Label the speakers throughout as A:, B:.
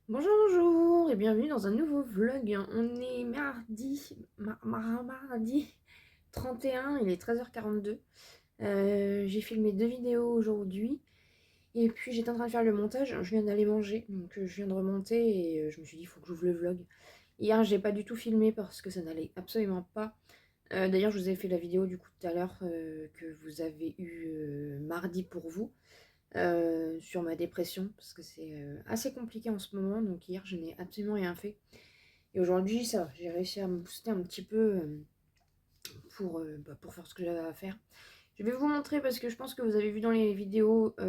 A: Bonjour, bonjour et bienvenue dans un nouveau vlog. On est mardi 31, il est 13h42. J'ai filmé 2 vidéos aujourd'hui et puis j'étais en train de faire le montage. Je viens d'aller manger, donc je viens de remonter et je me suis dit il faut que j'ouvre le vlog. Hier j'ai pas du tout filmé parce que ça n'allait absolument pas. D'ailleurs je vous ai fait la vidéo du coup tout à l'heure que vous avez eu mardi pour vous. Sur ma dépression parce que c'est assez compliqué en ce moment, donc hier je n'ai absolument rien fait et aujourd'hui ça va, j'ai réussi à me booster un petit peu pour faire ce que j'avais à faire. Je vais vous montrer parce que je pense que vous avez vu dans les vidéos parce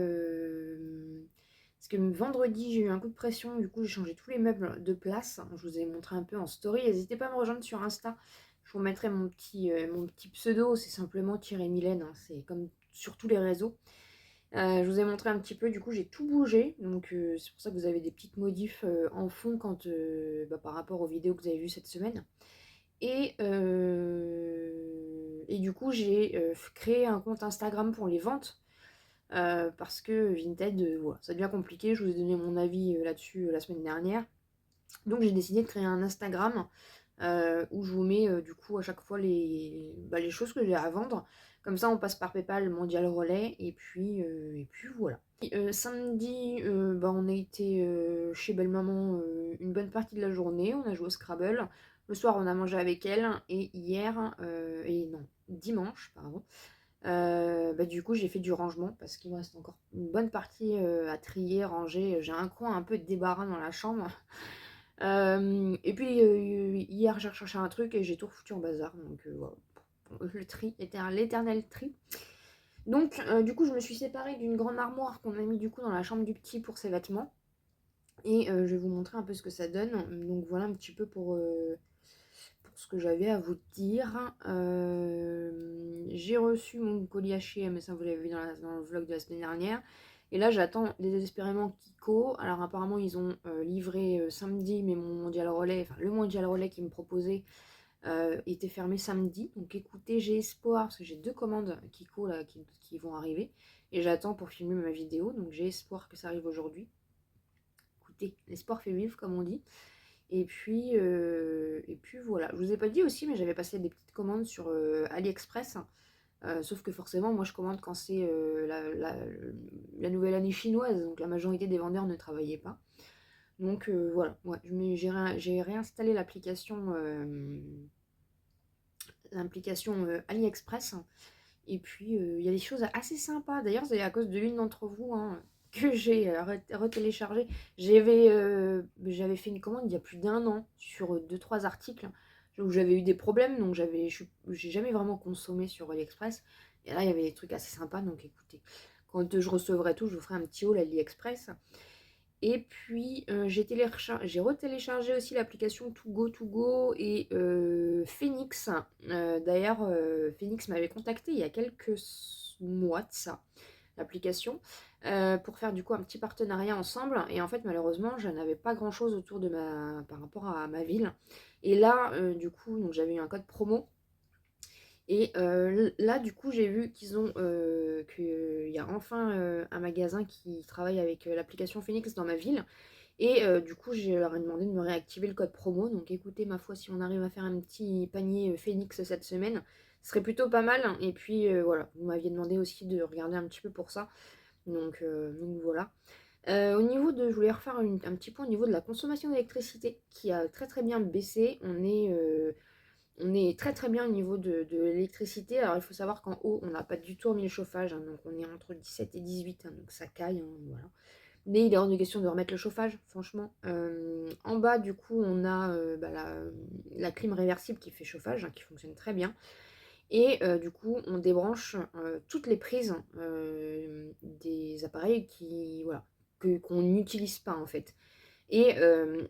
A: que vendredi j'ai eu un coup de pression, du coup j'ai changé tous les meubles de place. Je vous ai montré un peu en story, n'hésitez pas à me rejoindre sur Insta, je vous mettrai mon petit pseudo, c'est simplement Mylène, hein. C'est comme sur tous les réseaux. Je vous ai montré un petit peu, du coup j'ai tout bougé, donc c'est pour ça que vous avez des petites modifs en fond par rapport aux vidéos que vous avez vues cette semaine. Et du coup j'ai créé un compte Instagram pour les ventes, parce que Vinted, voilà, ça devient compliqué, je vous ai donné mon avis là-dessus la semaine dernière. Donc j'ai décidé de créer un Instagram où je vous mets du coup à chaque fois les choses que j'ai à vendre. Comme ça, on passe par PayPal, Mondial Relais, et puis voilà. Samedi, on a été chez Belle-Maman une bonne partie de la journée. On a joué au Scrabble. Le soir, on a mangé avec elle. Et hier, et non, dimanche, pardon. Du coup, j'ai fait du rangement parce qu'il me reste encore une bonne partie à trier, ranger. J'ai un coin un peu de débarras dans la chambre. Et puis hier j'ai recherché un truc et j'ai tout foutu en bazar, donc voilà. Le tri était l'éternel tri. Donc du coup je me suis séparée d'une grande armoire qu'on a mis du coup dans la chambre du petit pour ses vêtements. Et je vais vous montrer un peu ce que ça donne. Donc voilà un petit peu pour ce que j'avais à vous dire. J'ai reçu mon colis H&M, mais ça vous l'avez vu dans le vlog de la semaine dernière. Et là j'attends désespérément Kiko. Alors apparemment ils ont livré samedi, mais mon mondial relais, enfin le mondial relais qu'ils me proposait était fermé samedi. Donc écoutez, j'ai espoir, parce que j'ai 2 commandes Kiko là qui vont arriver. Et j'attends pour filmer ma vidéo, donc j'ai espoir que ça arrive aujourd'hui. Écoutez, l'espoir fait vivre comme on dit. Et puis voilà. Je vous ai pas dit aussi, mais j'avais passé des petites commandes sur AliExpress. Sauf que forcément, moi je commande quand c'est la nouvelle année chinoise, donc la majorité des vendeurs ne travaillaient pas. Donc voilà, ouais, j'ai réinstallé l'application AliExpress. Et puis il y a des choses assez sympas. D'ailleurs, c'est à cause de l'une d'entre vous hein, que j'ai retéléchargé. J'avais fait une commande il y a plus d'1 an sur 2-3 articles où j'avais eu des problèmes, donc j'ai jamais vraiment consommé sur AliExpress. Et là, il y avait des trucs assez sympas, donc écoutez, quand je recevrai tout, je vous ferai un petit haul AliExpress. Et puis j'ai retéléchargé aussi l'application To Go et Phoenix. D'ailleurs, Phoenix m'avait contacté il y a quelques mois de ça, l'application, pour faire du coup un petit partenariat ensemble. Et en fait, malheureusement, je n'avais pas grand-chose par rapport à ma ville. Et là, du coup, donc j'avais eu un code promo. Et là, du coup, j'ai vu qu'il y a enfin un magasin qui travaille avec l'application Phoenix dans ma ville. Et du coup, je leur ai demandé de me réactiver le code promo. Donc écoutez, ma foi, si on arrive à faire un petit panier Phoenix cette semaine, ce serait plutôt pas mal. Et puis voilà, vous m'aviez demandé aussi de regarder un petit peu pour ça. Donc voilà. Je voulais refaire un petit point au niveau de la consommation d'électricité qui a très très bien baissé. On est très très bien au niveau de l'électricité. Alors il faut savoir qu'en haut, on n'a pas du tout remis le chauffage, hein, donc on est entre 17 et 18, hein, donc ça caille, hein, voilà. Mais il est hors de question de remettre le chauffage, franchement. En bas, du coup, on a la clim réversible qui fait chauffage, hein, qui fonctionne très bien. Et du coup, on débranche toutes les prises des appareils qu'on n'utilise pas en fait. Et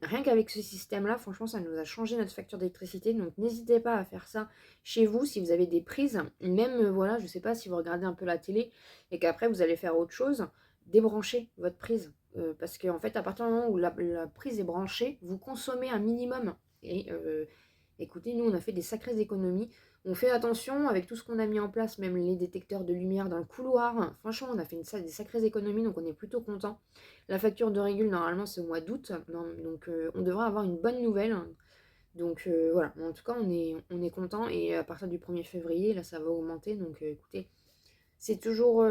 A: rien qu'avec ce système-là, franchement, ça nous a changé notre facture d'électricité. Donc n'hésitez pas à faire ça chez vous si vous avez des prises. Même, voilà, je sais pas si vous regardez un peu la télé et qu'après vous allez faire autre chose, débranchez votre prise. Parce qu'en fait, à partir du moment où la prise est branchée, vous consommez un minimum. Et écoutez, nous, on a fait des sacrées économies. On fait attention avec tout ce qu'on a mis en place, même les détecteurs de lumière dans le couloir. Franchement, on a fait des sacrées économies, donc on est plutôt content. La facture de régule, normalement, c'est au mois d'août, donc on devrait avoir une bonne nouvelle. Donc voilà, en tout cas, on est content. Et à partir du 1er février, là, ça va augmenter. Donc écoutez, c'est toujours,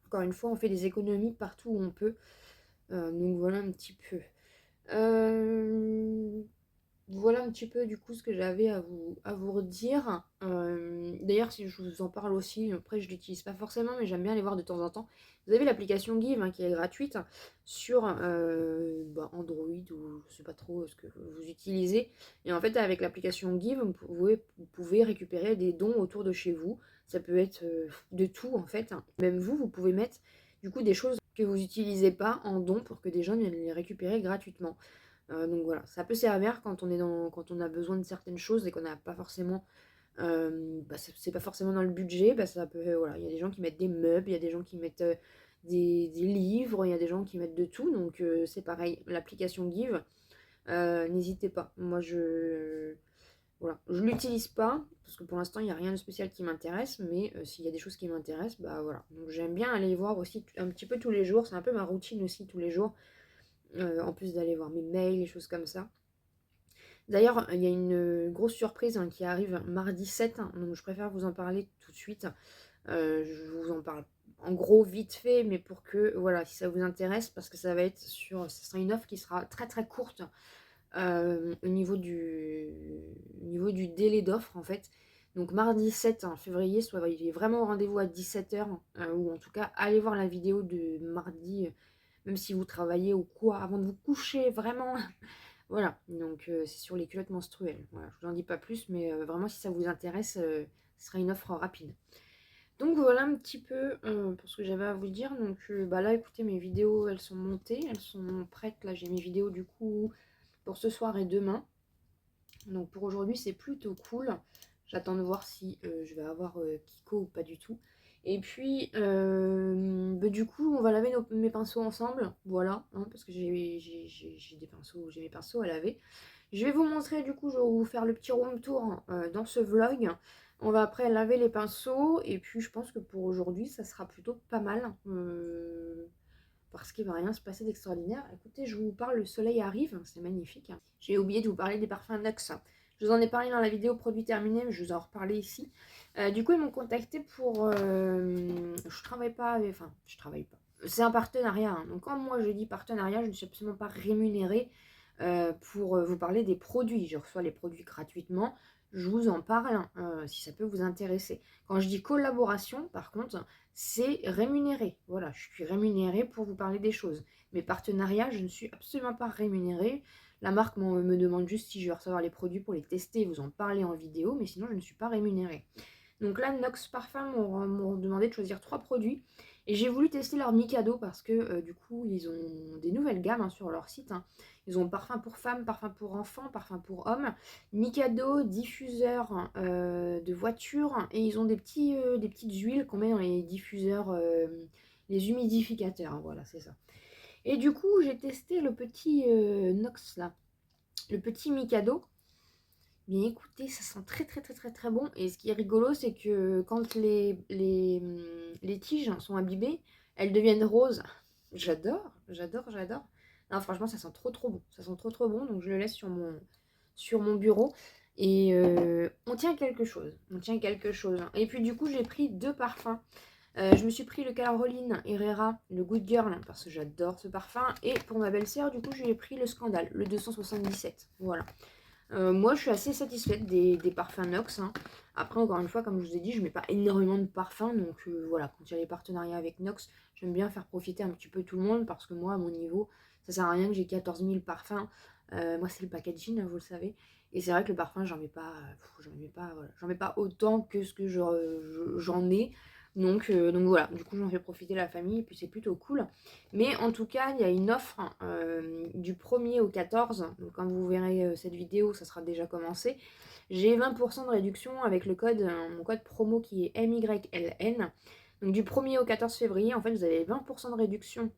A: encore une fois, on fait des économies partout où on peut. Donc voilà un petit peu. Euh, Voilà un petit peu du coup ce que j'avais à vous redire. D'ailleurs, si je vous en parle aussi, après je l'utilise pas forcément, mais j'aime bien les voir de temps en temps. Vous avez l'application Give qui est gratuite sur Android ou je sais pas trop ce que vous utilisez. Et en fait, avec l'application Give, vous pouvez récupérer des dons autour de chez vous. Ça peut être de tout en fait. Même vous pouvez mettre du coup des choses que vous n'utilisez pas en don pour que des gens viennent les récupérer gratuitement. Donc voilà, ça peut servir quand on a besoin de certaines choses et qu'on n'a pas forcément, c'est pas forcément dans le budget. Ça peut, voilà, il y a des gens qui mettent des meubles, il y a des gens qui mettent des livres, il y a des gens qui mettent de tout. Donc c'est pareil, l'application Give, n'hésitez pas. Moi voilà, je l'utilise pas parce que pour l'instant il n'y a rien de spécial qui m'intéresse, mais s'il y a des choses qui m'intéressent, bah voilà. Donc j'aime bien aller voir aussi un petit peu tous les jours, c'est un peu ma routine aussi tous les jours. En plus d'aller voir mes mails, les choses comme ça. D'ailleurs, il y a une grosse surprise qui arrive mardi 7, donc je préfère vous en parler tout de suite. Je vous en parle en gros vite fait, mais pour que, voilà, si ça vous intéresse, parce que ça sera une offre qui sera très très courte au niveau du délai d'offre en fait. Donc mardi 7 février, soit il est vraiment au rendez-vous à 17h, ou en tout cas allez voir la vidéo de mardi, même si vous travaillez ou quoi, avant de vous coucher, vraiment. Voilà, donc c'est sur les culottes menstruelles. Voilà, je vous en dis pas plus, mais vraiment si ça vous intéresse, ce sera une offre rapide. Donc voilà un petit peu pour ce que j'avais à vous dire. Donc là écoutez, mes vidéos elles sont montées, elles sont prêtes. Là j'ai mes vidéos du coup pour ce soir et demain. Donc pour aujourd'hui c'est plutôt cool. J'attends de voir si je vais avoir Kiko ou pas du tout. Et puis du coup on va laver mes pinceaux ensemble. Voilà, parce que j'ai mes pinceaux à laver. Je vais vous montrer du coup, je vais vous faire le petit room tour dans ce vlog. On va après laver les pinceaux et puis je pense que pour aujourd'hui ça sera plutôt pas mal. Parce qu'il va rien se passer d'extraordinaire. Écoutez, je vous parle, le soleil arrive, c'est magnifique. J'ai oublié de vous parler des parfums Nux. Je vous en ai parlé dans la vidéo produit terminé, mais je vous en reparler ici. Du coup, ils m'ont contacté pour... je travaille pas enfin, je travaille pas. C'est un partenariat. Donc quand moi je dis partenariat, je ne suis absolument pas rémunérée pour vous parler des produits. Je reçois les produits gratuitement. Je vous en parle si ça peut vous intéresser. Quand je dis collaboration, par contre, c'est rémunéré. Voilà, je suis rémunérée pour vous parler des choses. Mes partenariats, je ne suis absolument pas rémunérée. La marque me demande juste si je vais recevoir les produits pour les tester et vous en parler en vidéo, mais sinon je ne suis pas rémunérée. Donc là, Nox Parfum m'ont demandé de choisir 3 produits. Et j'ai voulu tester leur Mikado parce que du coup, ils ont des nouvelles gammes sur leur site. Ils ont parfum pour femmes, parfum pour enfants, parfum pour hommes, Mikado, diffuseur de voiture. Et ils ont des petites huiles qu'on met dans les diffuseurs, les humidificateurs. Voilà, c'est ça. Et du coup, j'ai testé le petit Nox là, le petit Mikado. Bien écoutez, ça sent très très très très très bon. Et ce qui est rigolo, c'est que quand les tiges sont imbibées, elles deviennent roses. J'adore, j'adore, j'adore. Non, franchement, ça sent trop trop bon. Ça sent trop trop bon, donc je le laisse sur mon bureau. Et on tient quelque chose. On tient quelque chose. Et puis du coup, j'ai pris 2 parfums. Je me suis pris le Caroline Herrera, le Good Girl, parce que j'adore ce parfum. Et pour ma belle-sœur, du coup, j'ai pris le Scandale, le 277. Voilà. Moi, je suis assez satisfaite des parfums Nox. Après, encore une fois, comme je vous ai dit, je mets pas énormément de parfums. Donc voilà, quand il y a les partenariats avec Nox, j'aime bien faire profiter un petit peu tout le monde. Parce que moi, à mon niveau, ça sert à rien que j'ai 14 000 parfums. Moi, c'est le packaging, vous le savez. Et c'est vrai que le parfum, j'en mets pas autant que ce que j'en ai. Donc voilà, du coup, j'en fais profiter la famille. Et puis, c'est plutôt cool. Mais en tout cas, il y a une offre du 1er au 14. Donc quand vous verrez cette vidéo, ça sera déjà commencé. J'ai 20% de réduction avec mon code promo qui est MYLN. Donc du 1er au 14 février, en fait, vous avez 20% de réduction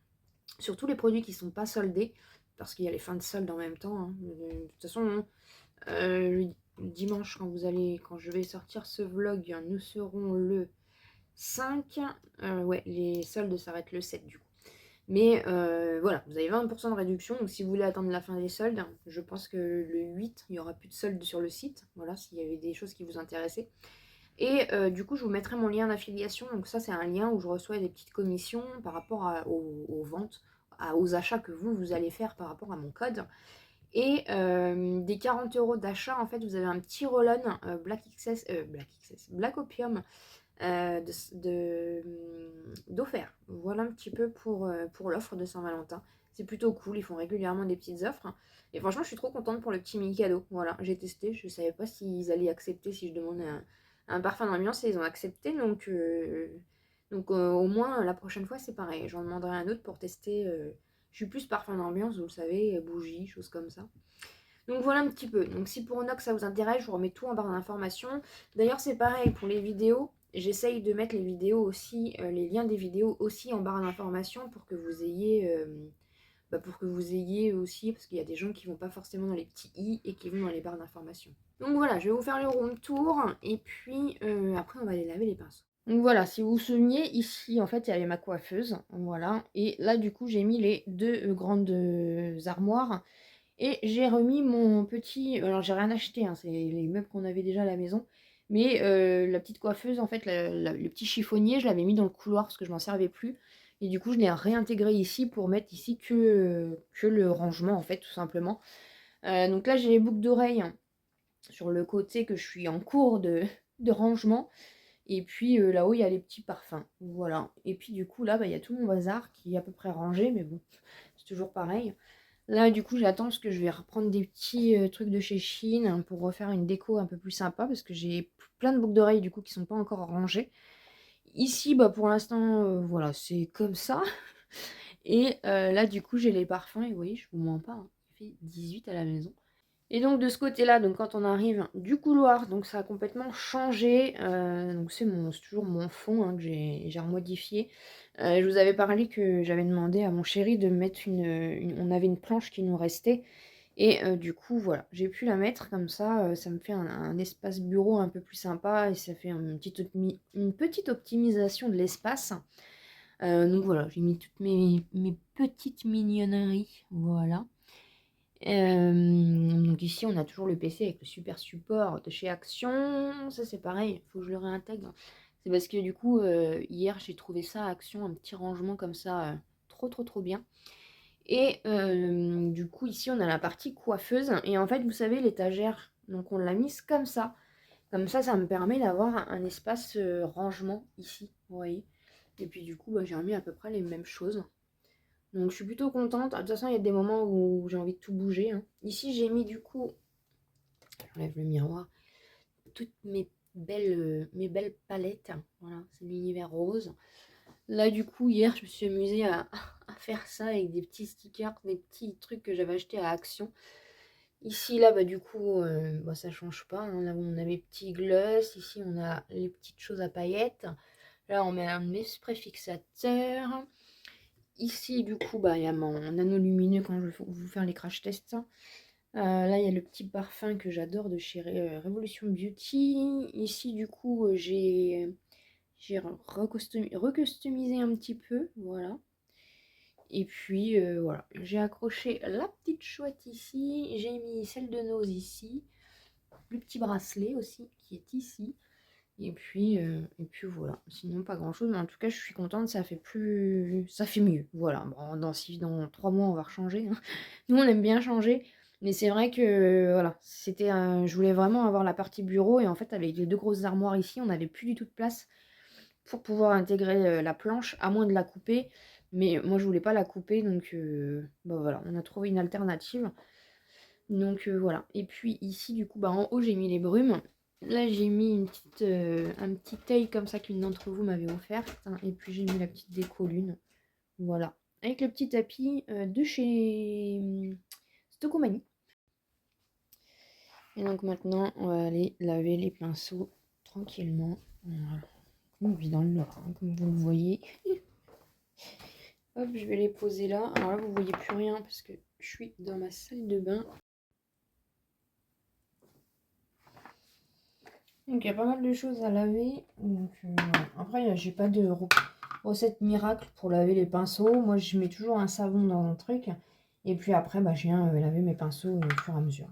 A: sur tous les produits qui ne sont pas soldés. Parce qu'il y a les fins de solde en même temps. De toute façon, dimanche quand je vais sortir ce vlog, nous serons le 5. Ouais, les soldes s'arrêtent le 7 du coup. Mais voilà, vous avez 20% de réduction. Donc si vous voulez attendre la fin des soldes, je pense que le 8, il n'y aura plus de soldes sur le site. Voilà, s'il y avait des choses qui vous intéressaient. Et du coup, je vous mettrai mon lien d'affiliation. Donc ça, c'est un lien où je reçois des petites commissions par rapport aux ventes, aux achats que vous allez faire par rapport à mon code. Et des 40 € d'achat, en fait, vous avez un petit roll-on Black Opium d'offert. Voilà un petit peu pour l'offre de Saint-Valentin. C'est plutôt cool, ils font régulièrement des petites offres. Et franchement, je suis trop contente pour le petit mini cadeau. Voilà, j'ai testé, je savais pas s'ils allaient accepter si je demandais un parfum d'ambiance et ils ont accepté. Donc au moins, la prochaine fois, c'est pareil. J'en demanderai un autre pour tester. Je suis plus parfum d'ambiance, vous le savez, bougies, choses comme ça. Donc voilà un petit peu. Donc si pour Onox ça vous intéresse, je vous remets tout en barre d'informations. D'ailleurs c'est pareil pour les vidéos. J'essaye de mettre les vidéos aussi, les liens des vidéos aussi en barre d'informations pour que vous ayez, aussi, parce qu'il y a des gens qui vont pas forcément dans les petits i et qui vont dans les barres d'informations. Donc voilà, je vais vous faire le room tour et puis après on va aller laver les pinceaux. Donc voilà, si vous vous souveniez, ici en fait il y avait ma coiffeuse, voilà, et là du coup j'ai mis les deux grandes armoires. Et j'ai remis mon petit... Alors j'ai rien acheté, hein, c'est les meubles qu'on avait déjà à la maison. Mais la petite coiffeuse, en fait, le petit chiffonnier, je l'avais mis dans le couloir parce que je m'en servais plus. Et du coup, je l'ai réintégré ici pour mettre ici que le rangement, en fait, tout simplement. Donc là, j'ai les boucles d'oreilles sur le côté que je suis en cours de rangement. Et puis là-haut, il y a les petits parfums. Voilà. Et puis du coup, là, bah, il y a tout mon bazar qui est à peu près rangé. Mais bon, c'est toujours pareil. Là, du coup, j'attends parce que je vais reprendre des petits trucs de chez Shein hein, pour refaire une déco un peu plus sympa parce que j'ai plein de boucles d'oreilles du coup qui sont pas encore rangées. Ici, bah pour l'instant, voilà, c'est comme ça. Et là, du coup, j'ai les parfums et vous voyez, je vous mens pas, hein, il fait 18 à la maison. Et donc de ce côté-là, donc quand on arrive du couloir, donc ça a complètement changé. Donc c'est toujours mon fond hein, que j'ai remodifié. Je vous avais parlé que j'avais demandé à mon chéri de mettre on avait une planche qui nous restait. Et du coup, voilà, j'ai pu la mettre comme ça. Ça me fait un espace bureau un peu plus sympa et ça fait une petite optimisation de l'espace. Donc voilà, j'ai mis toutes mes petites mignonneries. Voilà. Donc ici on a toujours le PC avec le super support de chez Action. Ça c'est pareil, il faut que je le réintègre. C'est parce que du coup hier j'ai trouvé ça à Action, un petit rangement comme ça, trop bien. Et du coup ici on a la partie coiffeuse. Et en fait vous savez l'étagère, donc on l'a mise comme ça. Comme ça me permet d'avoir un espace rangement ici, vous voyez. Et puis du coup bah, j'ai remis à peu près les mêmes choses. Donc je suis plutôt contente. De toute façon, il y a des moments où j'ai envie de tout bouger. Hein. Ici, j'ai mis du coup, j'enlève le miroir, toutes mes belles palettes. Voilà, c'est l'univers rose. Là, du coup, hier, je me suis amusée à faire ça avec des petits stickers, des petits trucs que j'avais achetés à Action. Ici, là, bah, du coup, bah, ça change pas. Hein. Là, on a mes petits gloss. Ici, on a les petites choses à paillettes. Là, on met un spray fixateur. Ici, du coup, bah, il y a mon anneau lumineux quand je vais vous faire les crash tests. Là, il y a le petit parfum que j'adore de chez Revolution Beauty. Ici, du coup, j'ai recustomisé un petit peu. Voilà. Et puis, voilà. J'ai accroché la petite chouette ici. J'ai mis celle de nose ici. Le petit bracelet aussi qui est ici. Et puis voilà. Sinon, pas grand chose. Mais en tout cas, je suis contente. Ça fait mieux. Voilà. Bon, dans 3 mois, on va rechanger. Hein. Nous, on aime bien changer. Mais c'est vrai que, voilà. Je voulais vraiment avoir la partie bureau. Et en fait, avec les 2 grosses armoires ici, on n'avait plus du tout de place pour pouvoir intégrer la planche, à moins de la couper. Mais moi, je voulais pas la couper. Donc, bah, voilà. On a trouvé une alternative. Donc, voilà. Et puis, ici, du coup, bah, en haut, j'ai mis les brumes. Là, j'ai mis un petit œil comme ça qu'une d'entre vous m'avait offert. Et puis, j'ai mis la petite déco lune. Voilà. Avec le petit tapis de chez Stocomanie. Et donc, maintenant, on va aller laver les pinceaux tranquillement. Voilà. On vit dans le noir, hein, comme vous le voyez. Hop, je vais les poser là. Alors là, vous voyez plus rien parce que je suis dans ma salle de bain. Donc il y a pas mal de choses à laver. Donc, voilà. Après, j'ai pas de recette miracle pour laver les pinceaux. Moi, je mets toujours un savon dans le truc. Et puis après, je viens laver mes pinceaux au fur et à mesure.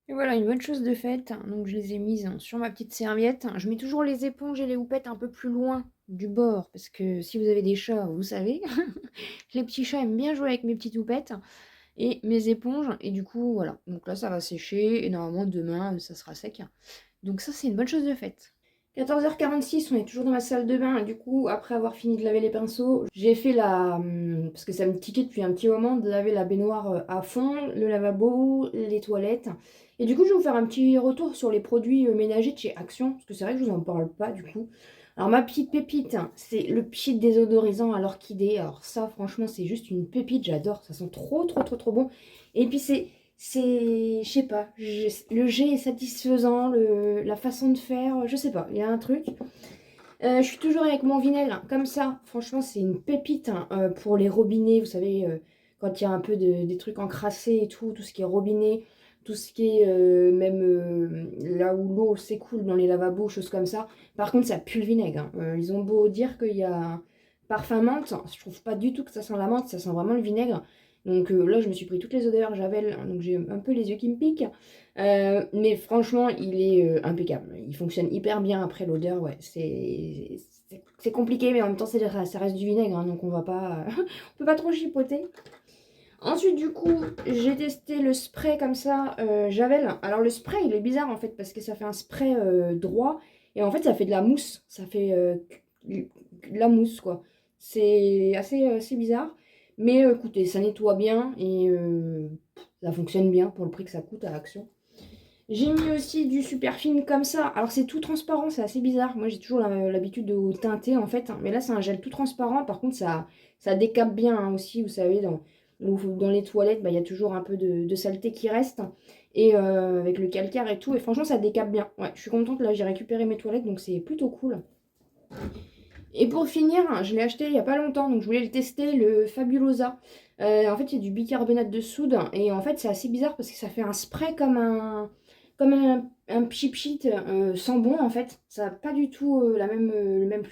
A: Et voilà, une bonne chose de faite. Donc je les ai mises sur ma petite serviette. Je mets toujours les éponges et les houpettes un peu plus loin du bord. Parce que si vous avez des chats, vous savez, les petits chats aiment bien jouer avec mes petites houpettes et mes éponges. Et du coup, voilà. Donc là, ça va sécher. Et normalement, demain, ça sera sec. Donc ça, c'est une bonne chose de faite. 14h46, on est toujours dans ma salle de bain. Et du coup, après avoir fini de laver les pinceaux, j'ai fait parce que ça me tiquait depuis un petit moment, de laver la baignoire à fond, le lavabo, les toilettes. Et du coup, je vais vous faire un petit retour sur les produits ménagers de chez Action, parce que c'est vrai que je vous en parle pas du coup. Alors ma petite pépite, c'est le pchit désodorisant à l'orchidée. Alors ça, franchement, c'est juste une pépite, j'adore. Ça sent trop, trop, trop, trop bon. Et puis je sais pas, le jet est satisfaisant, la façon de faire, je sais pas, il y a un truc. Je suis toujours avec mon vinaigre, comme ça, franchement c'est une pépite pour les robinets, vous savez, quand il y a un peu des trucs encrassés et tout ce qui est robinet, tout ce qui est même là où l'eau s'écoule dans les lavabos, choses comme ça. Par contre ça pue le vinaigre, hein. Ils ont beau dire qu'il y a parfum menthe, je trouve pas du tout que ça sent la menthe, ça sent vraiment le vinaigre. Donc là, je me suis pris toutes les odeurs Javel, donc j'ai un peu les yeux qui me piquent. Mais franchement, il est impeccable. Il fonctionne hyper bien après l'odeur. Ouais, c'est compliqué, mais en même temps, ça reste du vinaigre, hein, donc on va pas, on peut pas trop chipoter. Ensuite, du coup, j'ai testé le spray comme ça, Javel. Alors le spray, il est bizarre en fait, parce que ça fait un spray droit, et en fait, ça fait de la mousse. Ça fait de la mousse, quoi. C'est assez bizarre. Mais écoutez, ça nettoie bien, et ça fonctionne bien pour le prix que ça coûte à Action. J'ai mis aussi du super film comme ça. Alors c'est tout transparent, c'est assez bizarre. Moi j'ai toujours l'habitude de teinter en fait. Mais là c'est un gel tout transparent. Par contre ça décape bien hein, aussi. Vous savez, dans les toilettes, il y a toujours un peu de saleté qui reste. Et avec le calcaire et tout. Et franchement ça décape bien. Ouais, je suis contente. Là j'ai récupéré mes toilettes donc c'est plutôt cool. Et pour finir, je l'ai acheté il n'y a pas longtemps. Donc je voulais le tester, le Fabulosa. En fait, il y a du bicarbonate de soude. Et en fait, c'est assez bizarre parce que ça fait un spray comme un pchit sans bon en fait. Ça n'a pas du tout la même, le même.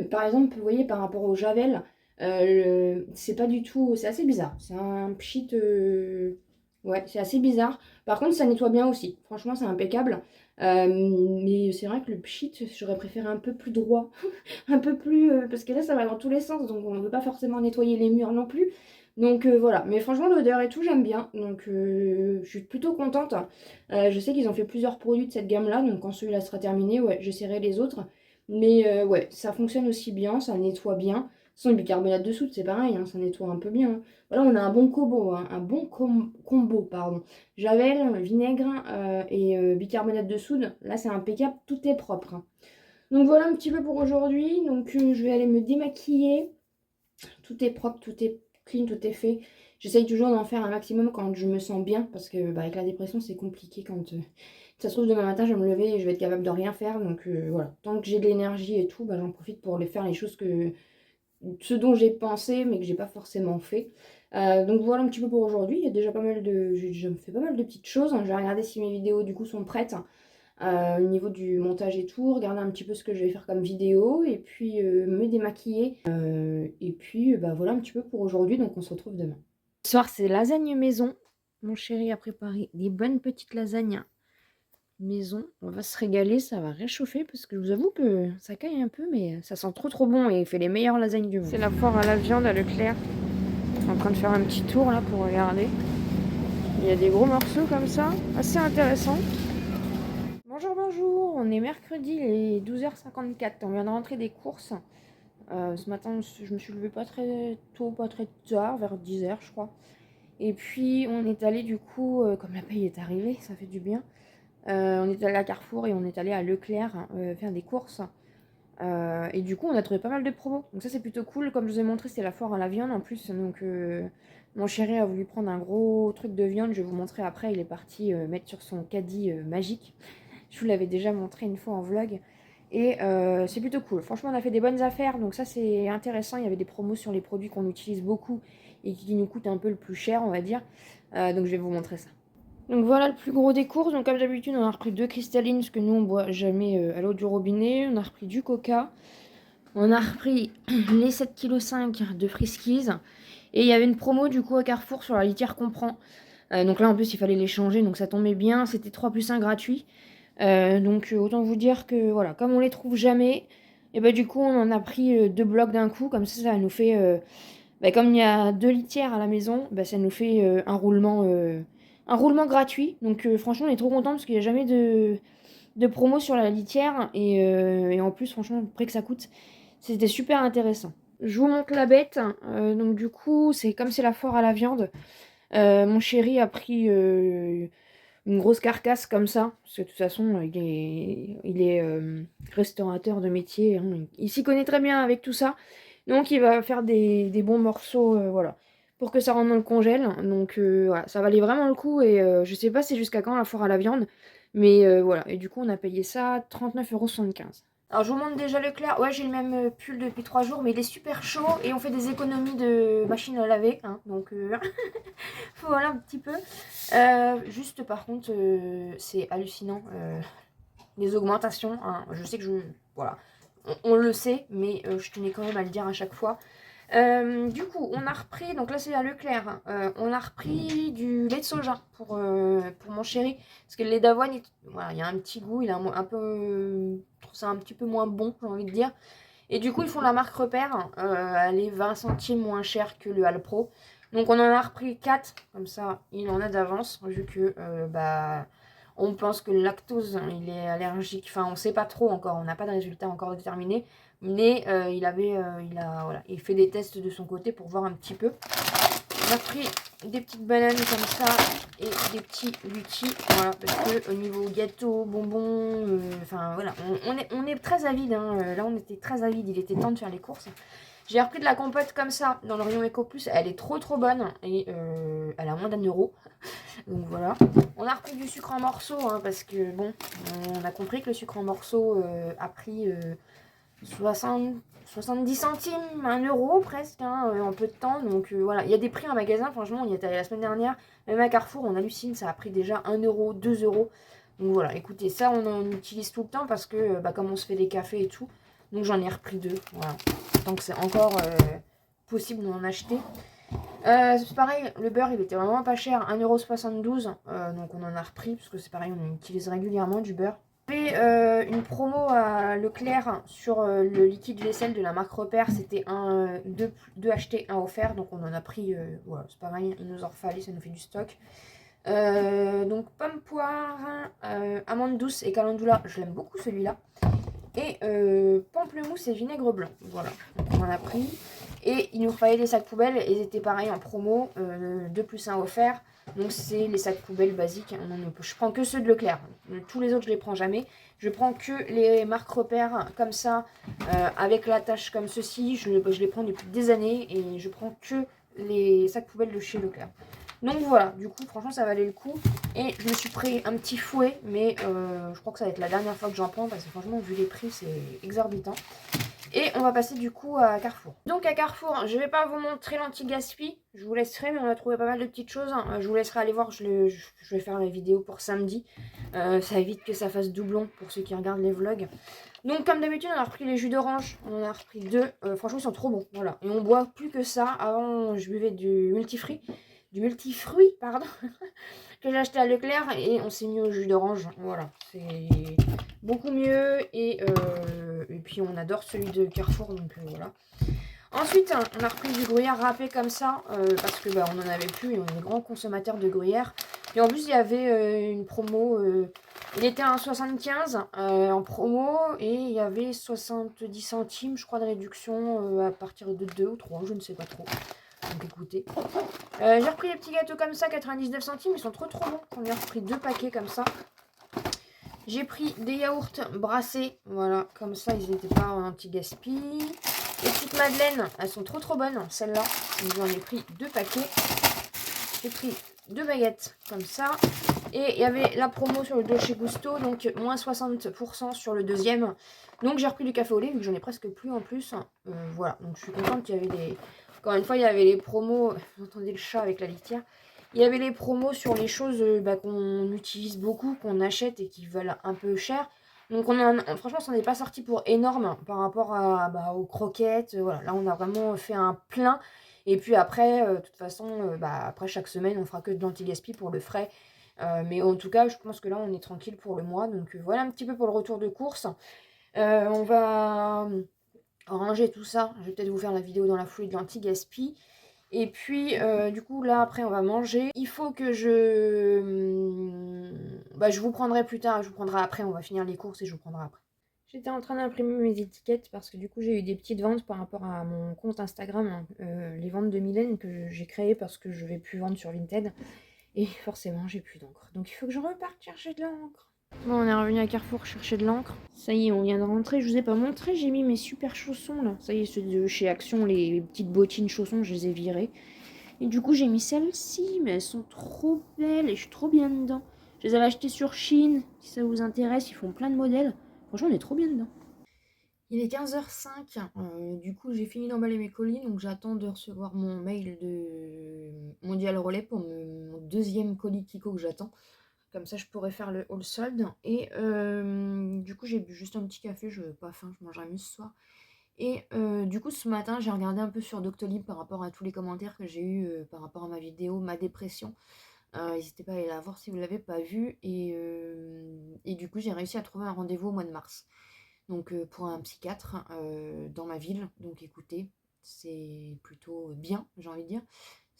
A: Par exemple, vous voyez, par rapport au Javel, c'est pas du tout. C'est assez bizarre. C'est un pchit. Ouais, c'est assez bizarre. Par contre, ça nettoie bien aussi. Franchement, c'est impeccable. Mais c'est vrai que le pchit, j'aurais préféré un peu plus droit. Un peu plus. Parce que là, ça va dans tous les sens. Donc, on ne veut pas forcément nettoyer les murs non plus. Donc voilà, mais franchement l'odeur et tout j'aime bien, donc je suis plutôt contente. Je sais qu'ils ont fait plusieurs produits de cette gamme là, donc quand celui-là sera terminé, ouais, j'essaierai les autres. Mais ouais, ça fonctionne aussi bien, ça nettoie bien. Sans le bicarbonate de soude, c'est pareil, hein, ça nettoie un peu bien, hein. Voilà, on a un bon combo, hein, un bon combo, pardon. Javel, vinaigre et bicarbonate de soude, là c'est impeccable, tout est propre, hein. Donc voilà un petit peu pour aujourd'hui, donc je vais aller me démaquiller. Tout est propre, tout est clean, tout est fait. J'essaye toujours d'en faire un maximum quand je me sens bien, parce que avec la dépression, c'est compliqué quand ça se trouve demain matin, je vais me lever et je vais être capable de rien faire. Donc voilà, tant que j'ai de l'énergie et tout, j'en profite pour faire les choses ce dont j'ai pensé, mais que j'ai pas forcément fait. Donc voilà un petit peu pour aujourd'hui. Il y a déjà pas mal j'ai déjà fait pas mal de petites choses, hein. Je vais regarder si mes vidéos du coup sont prêtes au niveau du montage et tout, regarder un petit peu ce que je vais faire comme vidéo et puis me démaquiller. Et puis voilà un petit peu pour aujourd'hui, donc on se retrouve demain. Ce soir c'est lasagne maison. Mon chéri a préparé des bonnes petites lasagnes maison. On va se régaler, ça va réchauffer parce que je vous avoue que ça caille un peu, mais ça sent trop bon et il fait les meilleures lasagnes du monde. C'est la foire à la viande à Leclerc. Je suis en train de faire un petit tour là pour regarder. Il y a des gros morceaux comme ça, assez intéressants. Bonjour, bonjour, on est mercredi, il est 12h54, on vient de rentrer des courses. Ce matin, je me suis levée pas très tôt, pas très tard, vers 10h je crois. Et puis on est allé du coup, comme la paye est arrivée, ça fait du bien. On est allé à Carrefour et on est allé à Leclerc faire des courses. Et du coup, on a trouvé pas mal de promos. Donc ça, c'est plutôt cool. Comme je vous ai montré, c'est la foire à la viande en plus. Donc mon chéri a voulu prendre un gros truc de viande. Je vais vous montrer après. Il est parti mettre sur son caddie magique. Je vous l'avais déjà montré une fois en vlog. Et c'est plutôt cool. Franchement, on a fait des bonnes affaires. Donc ça, c'est intéressant. Il y avait des promos sur les produits qu'on utilise beaucoup et qui nous coûtent un peu le plus cher, on va dire. Donc je vais vous montrer ça. Donc voilà le plus gros des courses. Donc comme d'habitude, on a repris 2 cristallines parce que nous on boit jamais à l'eau du robinet. On a repris du coca. On a repris les 7,5 kg de Friskies. Et il y avait une promo du coup à Carrefour sur la litière qu'on prend. Donc là en plus il fallait les changer, donc ça tombait bien. C'était 3 plus 1 gratuit. Donc autant vous dire que voilà, comme on les trouve jamais, et bah du coup on en a pris 2 blocs d'un coup. Comme ça nous fait... comme il y a 2 litières à la maison, ça nous fait un roulement gratuit. Donc franchement on est trop content parce qu'il n'y a jamais de promo sur la litière. Et en plus franchement, le prix que ça coûte, c'était super intéressant. Je vous montre la bête. Donc du coup, c'est comme c'est la foire à la viande. Mon chéri a pris une grosse carcasse comme ça. Parce que de toute façon, il est restaurateur de métier, hein. Il s'y connaît très bien avec tout ça. Donc il va faire des bons morceaux, voilà, pour que ça rentre dans le congèle. Donc voilà, ça valait vraiment le coup. Et je sais pas c'est jusqu'à quand la foire à la viande. Mais voilà, et du coup on a payé ça 39,75 €. Alors je vous montre déjà Leclerc. Ouais, j'ai le même pull depuis 3 jours, mais il est super chaud et on fait des économies de machine à laver, hein, donc voilà un petit peu. Juste par contre, c'est hallucinant, les augmentations, hein. Je sais que voilà, on le sait, mais je tenais quand même à le dire à chaque fois. Du coup, on a repris, donc là c'est à Leclerc, on a repris du lait de soja pour mon chéri. Parce que le lait d'avoine, voilà, il y a un petit goût, il a un peu, je trouve ça un petit peu moins bon, j'ai envie de dire. Et du coup, ils font la marque Repère, elle est 20 centimes moins chère que le Alpro. Donc on en a repris 4, comme ça il en a d'avance, vu que on pense que le lactose, il est allergique, enfin on sait pas trop encore, on n'a pas de résultat encore déterminé. Mais voilà, il fait des tests de son côté pour voir un petit peu. On a pris des petites bananes comme ça et des petits lutis, voilà, parce que au niveau gâteau, bonbons, enfin voilà, on est très avide, hein. Là on était très avide, il était temps de faire les courses. J'ai repris de la compote comme ça dans le rayon Eco Plus, elle est trop bonne et elle a moins d'1 €. Donc voilà. On a repris du sucre en morceaux, hein, parce que bon, on a compris que le sucre en morceaux a pris 70 centimes, 1 € presque, hein, en peu de temps. Donc voilà, il y a des prix en magasin, franchement, on y est allé la semaine dernière. Même à Carrefour, on hallucine, ça a pris déjà 1 €, 2 €. Donc voilà, écoutez, ça on en utilise tout le temps parce que comme on se fait des cafés et tout. Donc j'en ai repris 2, voilà. Tant que c'est encore possible d'en acheter. C'est pareil, le beurre il était vraiment pas cher, 1,72 €. Donc on en a repris parce que c'est pareil, on utilise régulièrement du beurre. J'avais une promo à Leclerc sur le liquide vaisselle de la marque Repère. C'était 2 achetés, 1 offert. Donc on en a pris, voilà, c'est pareil, il nous en refallait, ça nous fait du stock. Donc pomme poire, amande douce et calendula, je l'aime beaucoup celui-là. Et pamplemousse et vinaigre blanc, voilà, donc on en a pris. Et il nous fallait des sacs poubelles, et ils étaient pareil en promo, 2 plus 1 offert. Donc c'est les sacs poubelles basiques, je prends que ceux de Leclerc, tous les autres je les prends jamais. Je prends que les marques Repères comme ça, avec l'attache comme ceci, je les prends depuis des années. Et je prends que les sacs poubelles de chez Leclerc. Donc voilà, du coup franchement ça valait le coup. Et je me suis pris un petit fouet, mais je crois que ça va être la dernière fois que j'en prends parce que franchement vu les prix c'est exorbitant. Et on va passer du coup à Carrefour. Donc à Carrefour, je vais pas vous montrer l'anti-gaspi, je vous laisserai, mais on a trouvé pas mal de petites choses. Je vous laisserai aller voir, je vais faire la vidéo pour samedi. Ça évite que ça fasse doublon pour ceux qui regardent les vlogs. Donc comme d'habitude on a repris les jus d'orange, on en a repris 2, franchement ils sont trop bons, voilà. Et on boit plus que ça, avant je buvais du multifruit. du multifruit, pardon, que j'ai acheté à Leclerc et on s'est mis au jus d'orange. Voilà, c'est beaucoup mieux et puis on adore celui de Carrefour, donc voilà. Ensuite, on a repris du gruyère râpé comme ça, parce que on en avait plus et on est grand consommateur de gruyère. Et en plus, il y avait une promo, il était à 1,75 en promo et il y avait 70 centimes, je crois, de réduction à partir de 2 ou 3, je ne sais pas trop. Donc écoutez. J'ai repris les petits gâteaux comme ça, 99 centimes, ils sont trop bons. On a repris 2 paquets comme ça. J'ai pris des yaourts brassés, voilà, comme ça ils n'étaient pas en anti-gaspi. Les petites madeleines, elles sont trop bonnes, celles-là. J'en ai pris 2 paquets. J'ai pris 2 baguettes, comme ça. Et il y avait la promo sur le Dolce Gusto, donc moins 60% sur le deuxième. Donc j'ai repris du café au lait, vu que j'en ai presque plus en plus. Voilà, donc je suis contente qu'il y avait des... Encore une fois, il y avait les promos, vous entendez le chat avec la litière. Il y avait les promos sur les choses qu'on utilise beaucoup, qu'on achète et qui valent un peu cher. Donc franchement, ça n'est pas sorti pour énorme par rapport aux croquettes. Voilà, là on a vraiment fait un plein. Et puis après, de toute façon, après chaque semaine, on fera que de l'anti-gaspi pour le frais. Mais en tout cas, je pense que là, on est tranquille pour le mois. Donc voilà un petit peu pour le retour de course. On va ranger tout ça. Je vais peut-être vous faire la vidéo dans la foulée de l'anti-gaspi. Et puis, du coup, là, après, on va manger. Il faut que je vous prendrai plus tard. Je vous prendrai après. On va finir les courses et je vous prendrai après. J'étais en train d'imprimer mes étiquettes parce que du coup j'ai eu des petites ventes par rapport à mon compte Instagram, les ventes de Mylène que j'ai créé parce que je vais plus vendre sur Vinted. Et forcément j'ai plus d'encre. Donc il faut que je reparte chercher de l'encre. Bon, on est revenu à Carrefour chercher de l'encre. Ça y est, on vient de rentrer. Je vous ai pas montré, j'ai mis mes super chaussons là. Ça y est, ceux de chez Action, les petites bottines chaussons, je les ai virées. Et du coup j'ai mis celles-ci, mais elles sont trop belles et je suis trop bien dedans. Je les avais achetées sur Shein, si ça vous intéresse, ils font plein de modèles. Franchement, on est trop bien dedans. Il est 15h05, du coup j'ai fini d'emballer mes colis, donc j'attends de recevoir mon mail de Mondial Relais pour mon deuxième colis Kiko que j'attends. Comme ça je pourrais faire le haul solde. Et du coup j'ai bu juste un petit café, je n'ai pas faim, je mangerai mieux ce soir. Et du coup ce matin j'ai regardé un peu sur Doctolib par rapport à tous les commentaires que j'ai eu par rapport à ma vidéo, ma dépression. N'hésitez pas à aller la voir si vous ne l'avez pas vue. Et du coup j'ai réussi à trouver un rendez-vous au mois de mars. Donc pour un psychiatre dans ma ville. Donc écoutez, c'est plutôt bien, j'ai envie de dire.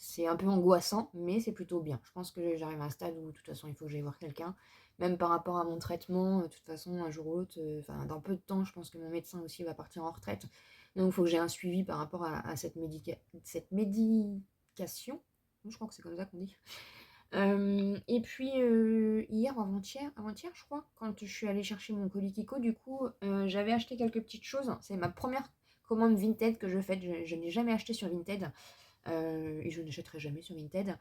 A: C'est un peu angoissant, mais c'est plutôt bien. Je pense que j'arrive à un stade où de toute façon il faut que j'aille voir quelqu'un. Même par rapport à mon traitement, de toute façon un jour ou l'autre, dans peu de temps, je pense que mon médecin aussi va partir en retraite. Donc il faut que j'ai un suivi par rapport à cette médication. Je crois que c'est comme ça qu'on dit. Et puis hier ou avant-hier je crois, quand je suis allée chercher mon colis Kiko, du coup j'avais acheté quelques petites choses. C'est ma première commande Vinted que je fais. Je n'ai jamais acheté sur Vinted et je n'achèterai jamais sur Vinted.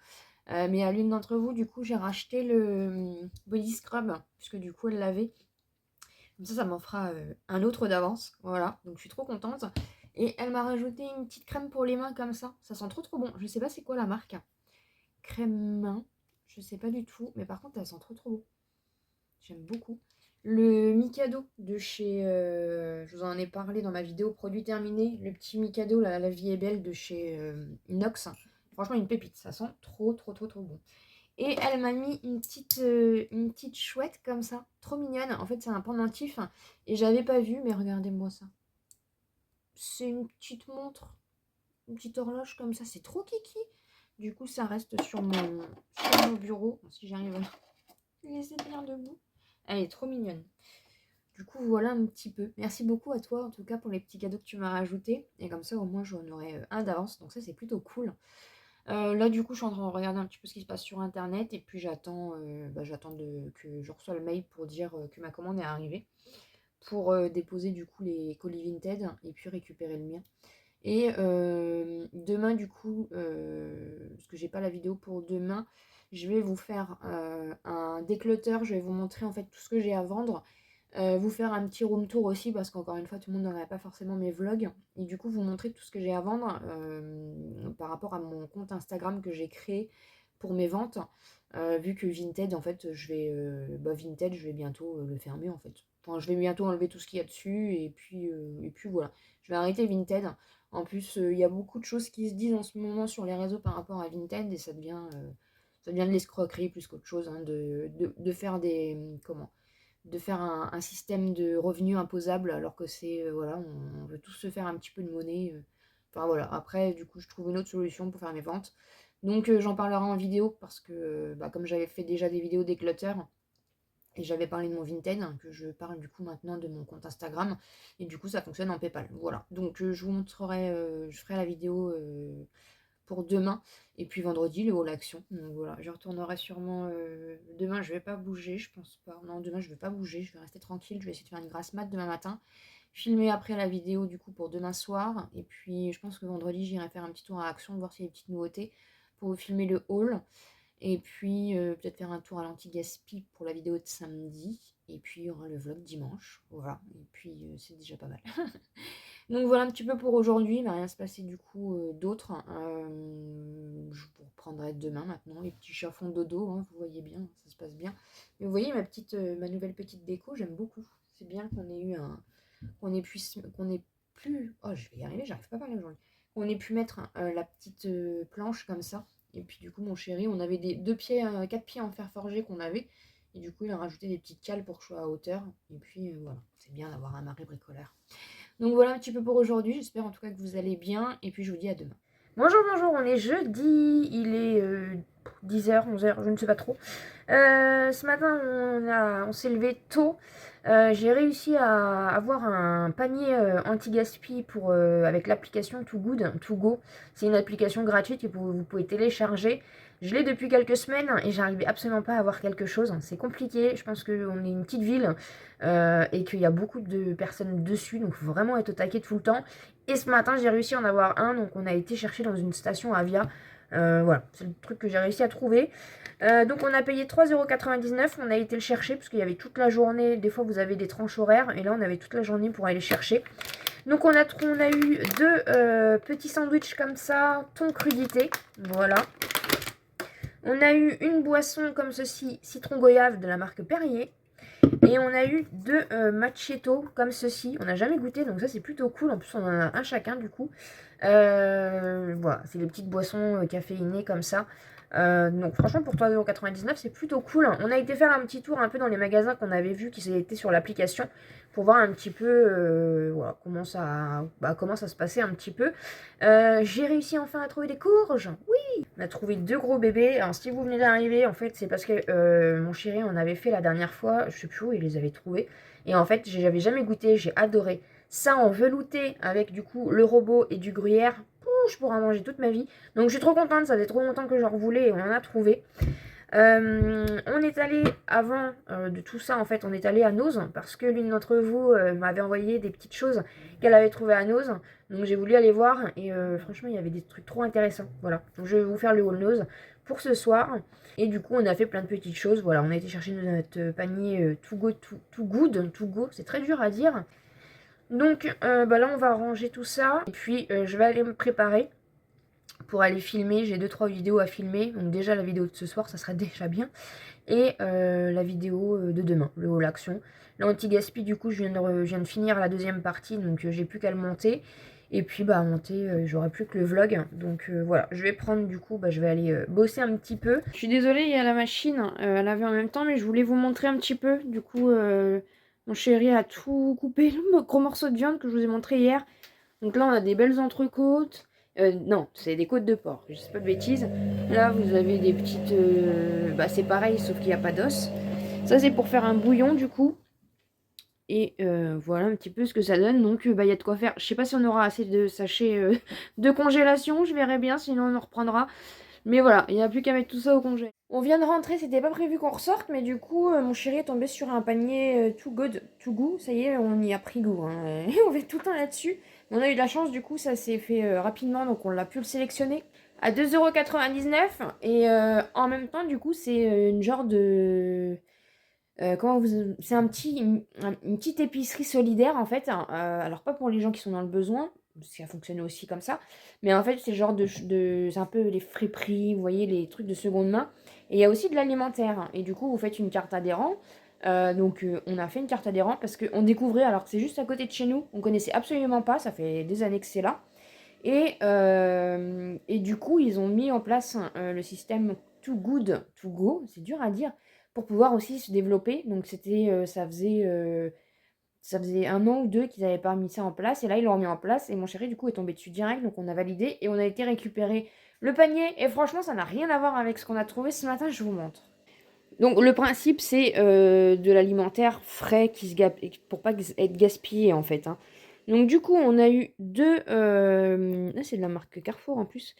A: Mais à l'une d'entre vous, du coup, j'ai racheté le body scrub puisque du coup elle l'avait. Comme ça m'en fera un autre d'avance. Voilà, donc je suis trop contente. Et elle m'a rajouté une petite crème pour les mains comme ça. Ça sent trop bon. Je sais pas c'est quoi la marque. Crème main. Je sais pas du tout, mais par contre, elle sent trop bon. J'aime beaucoup. Le Mikado de chez... je vous en ai parlé dans ma vidéo produit terminé. Le petit Mikado, la vie est belle de chez Inox. Franchement, une pépite. Ça sent trop bon. Et elle m'a mis une petite chouette comme ça. Trop mignonne. En fait, c'est un pendentif. Et j'avais pas vu, mais regardez-moi ça. C'est une petite montre. Une petite horloge comme ça. C'est trop kiki. Du coup, ça reste sur mon bureau. Si j'arrive à laisser tenir debout. Elle est trop mignonne. Du coup, voilà un petit peu. Merci beaucoup à toi, en tout cas, pour les petits cadeaux que tu m'as rajoutés. Et comme ça, au moins, j'en aurai un d'avance. Donc ça, c'est plutôt cool. Là, du coup, je suis en train de regarder un petit peu ce qui se passe sur Internet. Et puis, j'attends que je reçois le mail pour dire que ma commande est arrivée. Pour déposer, du coup, les colis Vinted. Et puis, récupérer le mien. Et demain, du coup, parce que j'ai pas la vidéo pour demain, je vais vous faire un déclutter. Je vais vous montrer en fait tout ce que j'ai à vendre. Vous faire un petit room tour aussi, parce qu'encore une fois, tout le monde n'aurait pas forcément mes vlogs. Et du coup, vous montrer tout ce que j'ai à vendre par rapport à mon compte Instagram que j'ai créé pour mes ventes. Vu que Vinted, en fait, Vinted, je vais bientôt le fermer en fait. Enfin, je vais bientôt enlever tout ce qu'il y a dessus, et puis voilà. Je vais arrêter Vinted. En plus, il y a beaucoup de choses qui se disent en ce moment sur les réseaux par rapport à Vinted, et ça devient de l'escroquerie plus qu'autre chose, hein, de faire de faire un système de revenus imposable, alors que c'est, voilà, on veut tous se faire un petit peu de monnaie. Enfin voilà, après, du coup, je trouve une autre solution pour faire mes ventes. Donc j'en parlerai en vidéo, parce que comme j'avais fait déjà des vidéos déclutter, et j'avais parlé de mon Vinted, hein, que je parle du coup maintenant de mon compte Instagram, et du coup ça fonctionne en PayPal. Voilà, donc je vous montrerai, je ferai la vidéo pour demain, et puis vendredi le haul action. Donc voilà, je retournerai sûrement demain. Je vais pas bouger, je pense pas. Non, demain je vais pas bouger, je vais rester tranquille. Je vais essayer de faire une grasse mat demain matin, filmer après la vidéo du coup pour demain soir, et puis je pense que vendredi j'irai faire un petit tour à Action, voir s'il y a des petites nouveautés pour vous filmer le haul. Et puis peut-être faire un tour à l'anti-gaspi pour la vidéo de samedi. Et puis il y aura le vlog dimanche. Voilà. Et puis c'est déjà pas mal. Donc voilà un petit peu pour aujourd'hui. Il va rien se passer du coup d'autre. Je vous reprendrai demain maintenant. Les petits chats font dodo, hein, vous voyez bien, ça se passe bien. Mais vous voyez ma nouvelle petite déco, j'aime beaucoup. C'est bien qu'on ait eu qu'on ait plus. Oh, je vais y arriver, j'arrive pas à parler aujourd'hui. Qu'on ait pu mettre la petite planche comme ça. Et puis du coup, mon chéri, on avait des 4 pieds en fer forgé qu'on avait. Et du coup, il a rajouté des petites cales pour que je sois à hauteur. Et puis voilà, c'est bien d'avoir un mari bricoleur. Donc voilà un petit peu pour aujourd'hui. J'espère en tout cas que vous allez bien. Et puis je vous dis à demain. Bonjour, bonjour, on est jeudi. Il est 10h, 11h, je ne sais pas trop. Ce matin, on s'est levé tôt. J'ai réussi à avoir un panier anti-gaspi avec l'application Too Good, To Go. C'est une application gratuite que vous pouvez télécharger. Je l'ai depuis quelques semaines et j'arrivais absolument pas à avoir quelque chose. C'est compliqué. Je pense qu'on est une petite ville et qu'il y a beaucoup de personnes dessus. Donc, il faut vraiment être au taquet tout le temps. Et ce matin, j'ai réussi à en avoir un. Donc, on a été chercher dans une station Avia. Voilà, c'est le truc que j'ai réussi à trouver. Donc on a payé 3,99 €, on a été le chercher parce qu'il y avait toute la journée, des fois vous avez des tranches horaires, et là on avait toute la journée pour aller le chercher. Donc on a eu deux petits sandwichs comme ça, thon crudité, voilà. On a eu une boisson comme ceci, citron goyave de la marque Perrier. Et on a eu deux macchiato comme ceci. On n'a jamais goûté, donc ça c'est plutôt cool. En plus on en a un chacun du coup. Voilà, c'est des petites boissons caféinées comme ça. Donc franchement pour 3,99 € c'est plutôt cool. On a été faire un petit tour un peu dans les magasins qu'on avait vus qui étaient sur l'application pour voir un petit peu voilà, comment ça se passait un petit peu. J'ai réussi enfin à trouver des courges. Oui, on a trouvé deux gros bébés. Alors si vous venez d'arriver, en fait c'est parce que mon chéri on avait fait la dernière fois, je sais plus où il les avait trouvés. Et en fait j'avais jamais goûté, j'ai adoré. Ça en velouté avec du coup le robot et du gruyère. Je pourrais en manger toute ma vie. Donc je suis trop contente, ça fait trop longtemps que j'en voulais et on en a trouvé. On est allé avant de tout ça, en fait, on est allé à Nose parce que l'une d'entre vous m'avait envoyé des petites choses qu'elle avait trouvées à Nose. Donc j'ai voulu aller voir et franchement il y avait des trucs trop intéressants. Voilà, donc je vais vous faire le haul Nose pour ce soir. Et du coup on a fait plein de petites choses. Voilà, on a été chercher notre panier To Go, c'est très dur à dire. Donc là on va ranger tout ça et puis je vais aller me préparer pour aller filmer. J'ai 2-3 vidéos à filmer, donc déjà la vidéo de ce soir ça sera déjà bien, et la vidéo de demain, le haul action. L'anti-gaspi du coup je viens de finir la deuxième partie, donc j'ai plus qu'à le monter. Et puis à monter, j'aurai plus que le vlog. Donc voilà, je vais prendre du coup, je vais aller bosser un petit peu. Je suis désolée, il y a la machine à laver en même temps, mais je voulais vous montrer un petit peu. Du coup, mon chéri a tout coupé, le gros morceau de viande que je vous ai montré hier. Donc là, on a des belles entrecôtes. Non, c'est des côtes de porc, je sais pas de bêtises. Là, vous avez des petites... c'est pareil, sauf qu'il n'y a pas d'os. Ça, c'est pour faire un bouillon, du coup. Et voilà un petit peu ce que ça donne. Donc, il y a de quoi faire. Je sais pas si on aura assez de sachets de congélation. Je verrai bien, sinon on en reprendra. Mais voilà, il n'y a plus qu'à mettre tout ça au congé. On vient de rentrer, c'était pas prévu qu'on ressorte, mais du coup, mon chéri est tombé sur un panier Too Good, To Go. Ça y est, on y a pris goût. Hein. On fait tout le temps là-dessus. On a eu de la chance, du coup, ça s'est fait rapidement, donc on l'a pu le sélectionner à 2,99 €. Et en même temps, du coup, c'est une genre de... c'est une petite épicerie solidaire en fait, hein. Alors pas pour les gens qui sont dans le besoin, ça fonctionne aussi comme ça, mais en fait c'est le genre c'est un peu les friperies, vous voyez, les trucs de seconde main, et il y a aussi de l'alimentaire, hein. Et du coup vous faites une carte adhérent, Donc on a fait une carte adhérente parce qu'on découvrait, alors que c'est juste à côté de chez nous, on connaissait absolument pas, ça fait des années que c'est là. Et du coup, ils ont mis en place le système Too Good To Go, c'est dur à dire, pour pouvoir aussi se développer. Donc ça faisait 1 an ou 2 qu'ils n'avaient pas mis ça en place. Et là, ils l'ont mis en place. Et mon chéri, du coup, est tombé dessus direct. Donc on a validé et on a été récupérer le panier. Et franchement, ça n'a rien à voir avec ce qu'on a trouvé ce matin, je vous montre. Donc le principe, c'est de l'alimentaire frais pour pas être gaspillé en fait, hein. Donc du coup, on a eu là, c'est de la marque Carrefour en plus.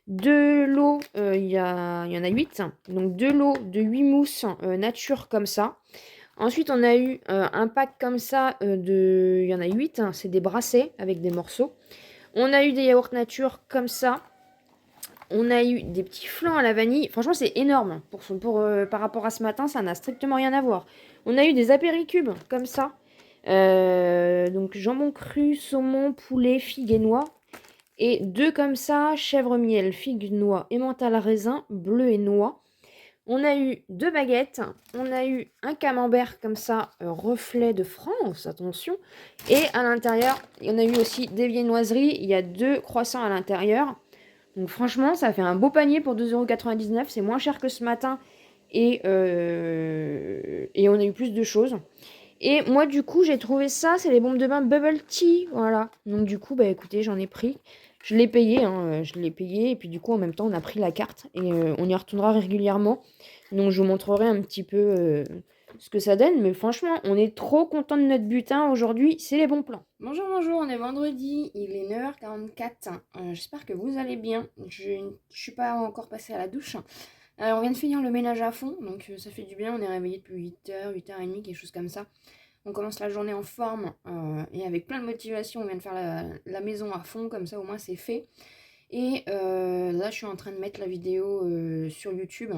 A: Deux lots, il y en a 8. Donc deux lots de 8 mousses nature comme ça. Ensuite, on a eu un pack comme ça il y en a 8, hein, c'est des brassés avec des morceaux. On a eu des yaourts nature comme ça. On a eu des petits flancs à la vanille. Franchement, c'est énorme. Par rapport à ce matin, ça n'a strictement rien à voir. On a eu des apéricubes comme ça. Donc jambon cru, saumon, poulet, figue et noix. Et deux comme ça, chèvre miel, figue, noix, emmental raisin, bleu et noix. On a eu deux baguettes. On a eu un camembert comme ça, reflet de France, attention. Et à l'intérieur, il y en a eu aussi des viennoiseries. Il y a deux croissants à l'intérieur. Donc franchement, ça fait un beau panier pour 2,99 €. C'est moins cher que ce matin. Et on a eu plus de choses. Et moi, du coup, j'ai trouvé ça. C'est les bombes de bain Bubble Tea. Voilà. Donc du coup, bah écoutez, j'en ai pris. Je l'ai payé, hein, je l'ai payé. Et puis du coup, en même temps, on a pris la carte. Et on y retournera régulièrement. Donc je vous montrerai un petit peu ce que ça donne. Mais franchement, on est trop content de notre butin aujourd'hui. C'est les bons plans. Bonjour, bonjour, on est vendredi, il est 9h44. J'espère que vous allez bien. Je ne suis pas encore passée à la douche. On vient de finir le ménage à fond, donc ça fait du bien. On est réveillé depuis 8h, 8h30, quelque chose comme ça. On commence la journée en forme et avec plein de motivation. On vient de faire la maison à fond, comme ça au moins c'est fait. Et là, je suis en train de mettre la vidéo sur YouTube,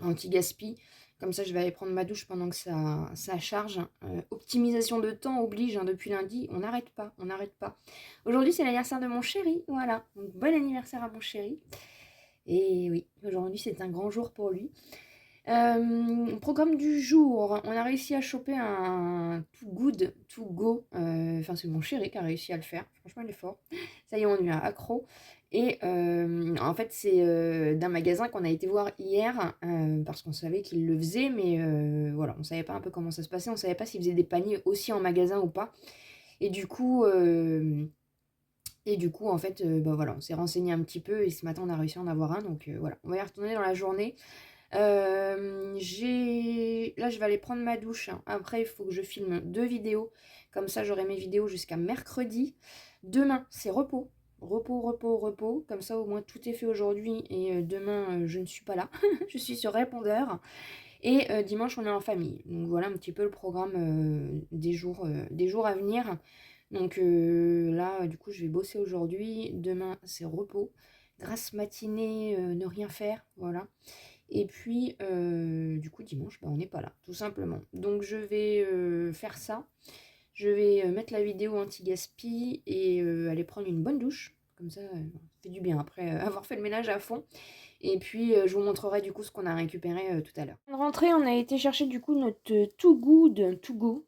A: anti-gaspi. Comme ça, je vais aller prendre ma douche pendant que ça charge. Optimisation de temps oblige, hein, depuis lundi. On n'arrête pas, on n'arrête pas. Aujourd'hui, c'est l'anniversaire de mon chéri. Voilà. Donc, bon anniversaire à mon chéri. Et oui, aujourd'hui, c'est un grand jour pour lui. Programme du jour. On a réussi à choper un Too Good To Go. Enfin, c'est mon chéri qui a réussi à le faire. Franchement, il est fort. Ça y est, on lui a accro. Et en fait, c'est d'un magasin qu'on a été voir hier parce qu'on savait qu'il le faisait, mais voilà, on savait pas un peu comment ça se passait. On savait pas s'il faisait des paniers aussi en magasin ou pas. Et du coup, en fait, bah voilà, on s'est renseigné un petit peu et ce matin, on a réussi à en avoir un. Donc voilà, on va y retourner dans la journée. Là, je vais aller prendre ma douche. Après, il faut que je filme 2 vidéos. Comme ça, j'aurai mes vidéos jusqu'à mercredi. Demain, c'est repos. Repos, repos, repos. Comme ça, au moins, tout est fait aujourd'hui. Et demain, je ne suis pas là. Je suis sur répondeur. Et dimanche, on est en famille. Donc voilà un petit peu le programme des jours à venir. Donc là, du coup, je vais bosser aujourd'hui. Demain, c'est repos. Grasse matinée, ne rien faire. Voilà. Et puis, du coup, dimanche, bah, on n'est pas là, tout simplement. Donc, je vais faire ça. Je vais mettre la vidéo anti-gaspi et aller prendre une bonne douche. Comme ça fait du bien après avoir fait le ménage à fond. Et puis, je vous montrerai du coup ce qu'on a récupéré tout à l'heure. Rentrée, on a été chercher du coup notre Too Good To Go.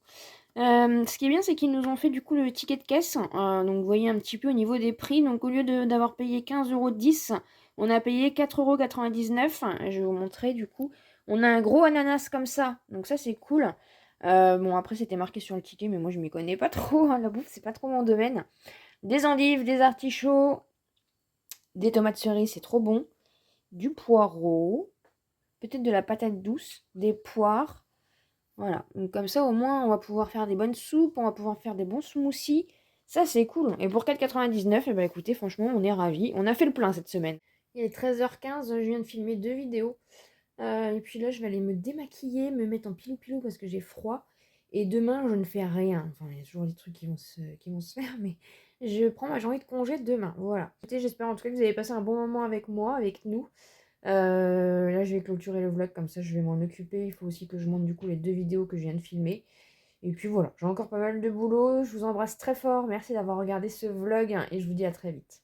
A: Ce qui est bien, c'est qu'ils nous ont fait du coup le ticket de caisse. Donc vous voyez un petit peu au niveau des prix. Donc au lieu d'avoir payé 15,10 €, on a payé 4,99 €. Je vais vous montrer du coup. On a un gros ananas comme ça. Donc ça c'est cool. Bon après c'était marqué sur le ticket, mais moi je m'y connais pas trop, hein. La bouffe, c'est pas trop mon domaine. Des endives, des artichauts, des tomates cerises, c'est trop bon. Du poireau, peut-être de la patate douce, des poires. Voilà, donc comme ça au moins on va pouvoir faire des bonnes soupes, on va pouvoir faire des bons smoothies. Ça c'est cool. Et pour 4,99 €, eh ben écoutez, franchement, on est ravis. On a fait le plein cette semaine. Il est 13h15, je viens de filmer 2 vidéos. Et puis là, je vais aller me démaquiller, me mettre en pilou-pilou parce que j'ai froid. Et demain, je ne fais rien. Enfin, il y a toujours des trucs qui vont se faire, mais je prends ma journée de congé demain. Voilà. Écoutez, j'espère en tout cas que vous avez passé un bon moment avec moi, avec nous. Là, je vais clôturer le vlog, comme ça je vais m'en occuper. Il faut aussi que je monte du coup les 2 vidéos que je viens de filmer. Et puis voilà, j'ai encore pas mal de boulot. Je vous embrasse très fort. Merci d'avoir regardé ce vlog et je vous dis à très vite.